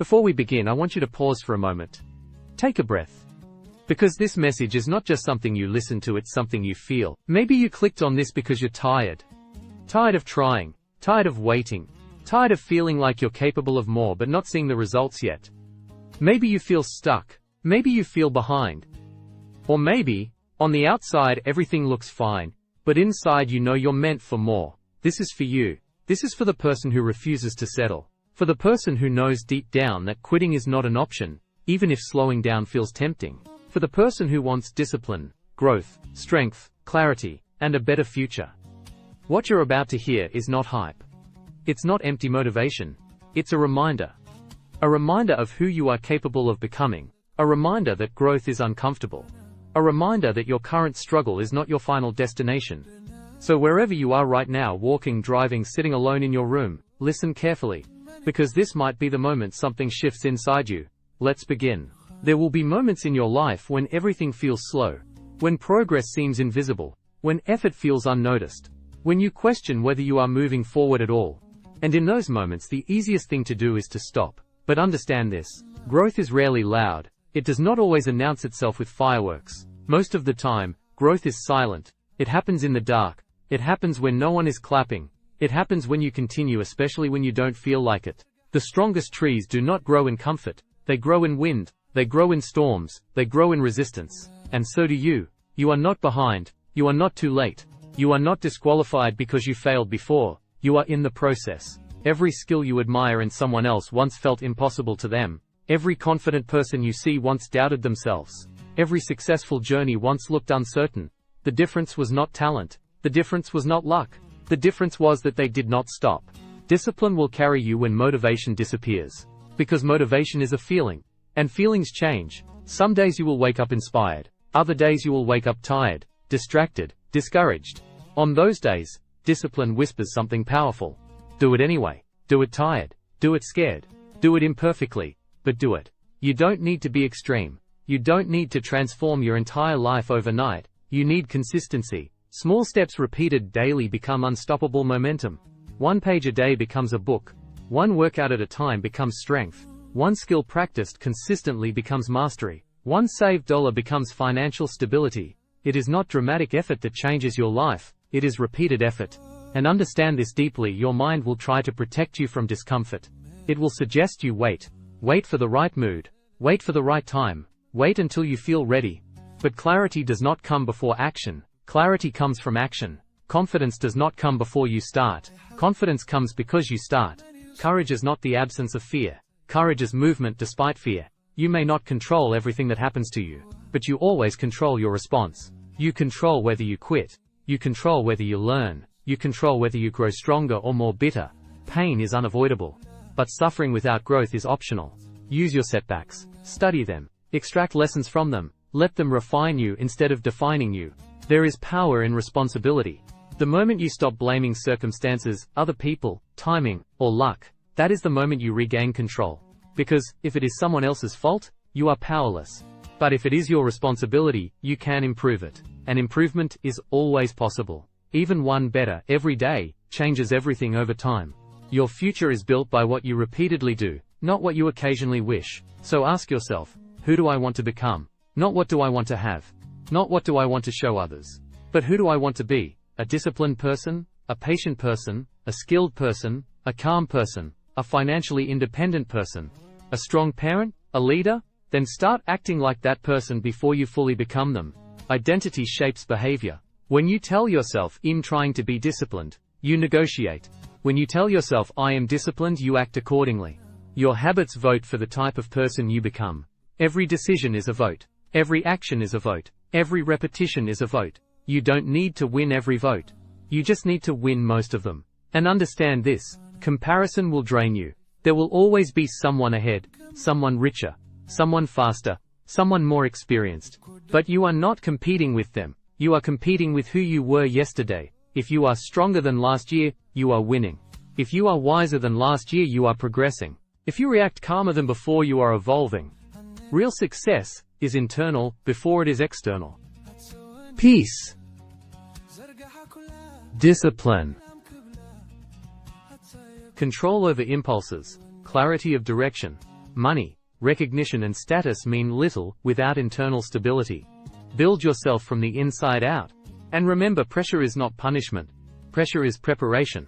Before we begin, I want you to pause for a moment. Take a breath. Because this message is not just something you listen to, it's something you feel. Maybe you clicked on this because you're tired. Tired of trying. Tired of waiting. Tired of feeling like you're capable of more but not seeing the results yet. Maybe you feel stuck. Maybe you feel behind. Or maybe, on the outside everything looks fine, but inside you know you're meant for more. This is for you. This is for the person who refuses to settle. For the person who knows deep down that quitting is not an option, even if slowing down feels tempting. For the person who wants discipline, growth, strength, clarity, and a better future. What you're about to hear is not hype. It's not empty motivation. It's a reminder. A reminder of who you are capable of becoming. A reminder that growth is uncomfortable. A reminder that your current struggle is not your final destination. So wherever you are right now, walking, driving, sitting alone in your room, listen carefully. Because this might be the moment something shifts inside you. Let's begin. There will be moments in your life when everything feels slow. When progress seems invisible. When effort feels unnoticed. When you question whether you are moving forward at all. And in those moments the easiest thing to do is to stop. But understand this. Growth is rarely loud. It does not always announce itself with fireworks. Most of the time, growth is silent. It happens in the dark. It happens when no one is clapping. It happens when you continue, especially when you don't feel like it. The strongest trees do not grow in comfort. They grow in wind. They grow in storms. They grow in resistance. And so do you. You are not behind. You are not too late. You are not disqualified because you failed before. You are in the process. Every skill you admire in someone else once felt impossible to them. Every confident person you see once doubted themselves. Every successful journey once looked uncertain. The difference was not talent. The difference was not luck. The difference was that they did not stop. Discipline will carry you when motivation disappears. Because motivation is a feeling. And feelings change. Some days you will wake up inspired. Other days you will wake up tired, distracted, discouraged. On those days, discipline whispers something powerful. Do it anyway. Do it tired. Do it scared. Do it imperfectly. But do it. You don't need to be extreme. You don't need to transform your entire life overnight. You need consistency. Small steps repeated daily become unstoppable momentum. 1 page a day becomes a book. 1 workout at a time becomes strength. 1 skill practiced consistently becomes mastery. 1 saved dollar becomes financial stability. It is not dramatic effort that changes your life. It is repeated effort. And understand this deeply, your mind will try to protect you from discomfort. It will suggest you wait. Wait for the right mood. Wait for the right time. Wait until you feel ready. But clarity does not come before action. Clarity comes from action. Confidence does not come before you start. Confidence comes because you start. Courage is not the absence of fear. Courage is movement despite fear. You may not control everything that happens to you, but you always control your response. You control whether you quit. You control whether you learn. You control whether you grow stronger or more bitter. Pain is unavoidable. But suffering without growth is optional. Use your setbacks. Study them. Extract lessons from them. Let them refine you instead of defining you. There is power in responsibility. The moment you stop blaming circumstances, other people, timing, or luck, that is the moment you regain control. Because, if it is someone else's fault, you are powerless. But if it is your responsibility, you can improve it. And improvement is always possible. Even 1 better every day changes everything over time. Your future is built by what you repeatedly do, not what you occasionally wish. So ask yourself, who do I want to become? Not what do I want to have? Not what do I want to show others? But who do I want to be? A disciplined person? A patient person? A skilled person? A calm person? A financially independent person? A strong parent? A leader? Then start acting like that person before you fully become them. Identity shapes behavior. When you tell yourself, I'm trying to be disciplined, you negotiate. When you tell yourself, I am disciplined, you act accordingly. Your habits vote for the type of person you become. Every decision is a vote. Every action is a vote. Every repetition is a vote. You don't need to win every vote. You just need to win most of them. And understand this, comparison will drain you. There will always be someone ahead, someone richer, someone faster, someone more experienced. But you are not competing with them. You are competing with who you were yesterday. If you are stronger than last year, you are winning. If you are wiser than last year, you are progressing. If you react calmer than before, you are evolving. Real success is internal before it is external. Peace. Discipline. Control over impulses. Clarity of direction. Money, recognition and status mean little without internal stability. Build yourself from the inside out. And remember, pressure is not punishment. Pressure is preparation.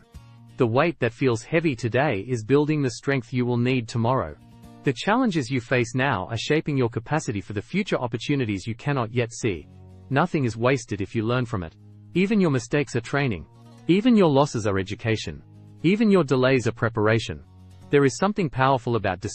The weight that feels heavy today is building the strength you will need tomorrow. The challenges you face now are shaping your capacity for the future opportunities you cannot yet see. Nothing is wasted if you learn from it. Even your mistakes are training. Even your losses are education. Even your delays are preparation. There is something powerful about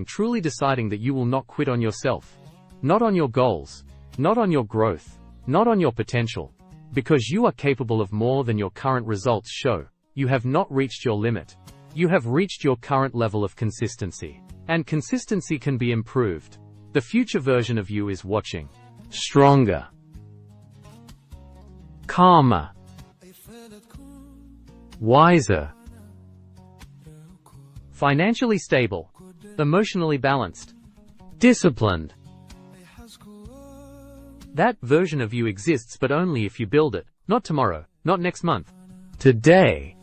truly deciding that you will not quit on yourself. Not on your goals. Not on your growth. Not on your potential. Because you are capable of more than your current results show. You have not reached your limit. You have reached your current level of consistency. And consistency can be improved. The future version of you is watching. Stronger. Calmer. Wiser. Financially stable. Emotionally balanced. Disciplined. That version of you exists, but only if you build it. Not tomorrow, not next month. Today.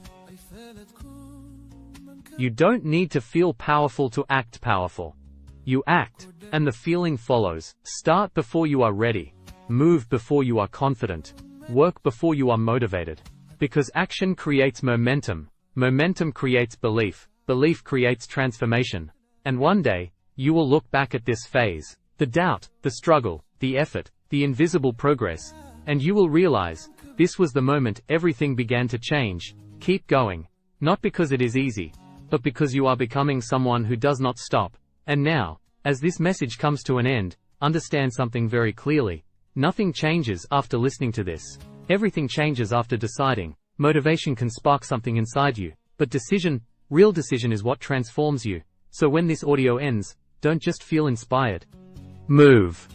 You don't need to feel powerful to act powerful. You act, and the feeling follows. Start before you are ready. Move before you are confident. Work before you are motivated. Because action creates momentum. Momentum creates belief. Belief creates transformation. And one day, you will look back at this phase, the doubt, the struggle, the effort, the invisible progress, and you will realize, this was the moment everything began to change. Keep going. Not because it is easy, but because you are becoming someone who does not stop. And now, as this message comes to an end, understand something very clearly. Nothing changes after listening to this. Everything changes after deciding. Motivation can spark something inside you, but real decision is what transforms you. So when this audio ends, don't just feel inspired. Move.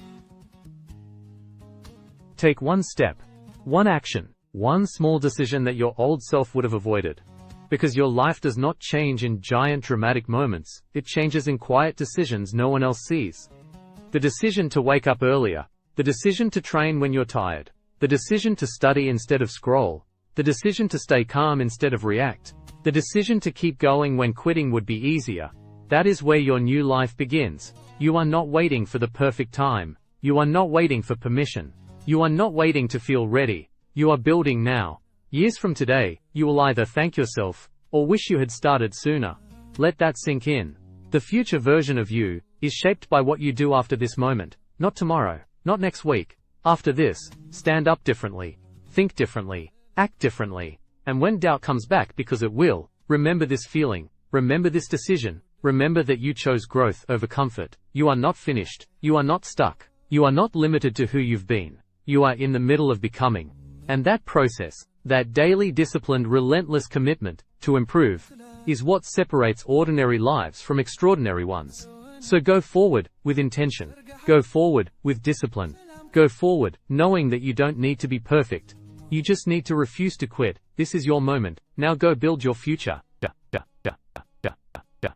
Take one step, one action, one small decision that your old self would have avoided. Because your life does not change in giant dramatic moments, it changes in quiet decisions no one else sees. The decision to wake up earlier, the decision to train when you're tired, the decision to study instead of scroll, the decision to stay calm instead of react, the decision to keep going when quitting would be easier. That is where your new life begins. You are not waiting for the perfect time. You are not waiting for permission. You are not waiting to feel ready. You are building now. Years from today, you will either thank yourself, or wish you had started sooner. Let that sink in. The future version of you is shaped by what you do after this moment. Not tomorrow, not next week. After this, stand up differently, think differently, act differently. And when doubt comes back, because it will, remember this feeling, remember this decision, remember that you chose growth over comfort. You are not finished, you are not stuck, you are not limited to who you've been. You are in the middle of becoming. And that process, that daily disciplined relentless commitment to improve, is what separates ordinary lives from extraordinary ones. So go forward with intention. Go forward with discipline. Go forward knowing that you don't need to be perfect. You just need to refuse to quit. This is your moment. Now go build your future.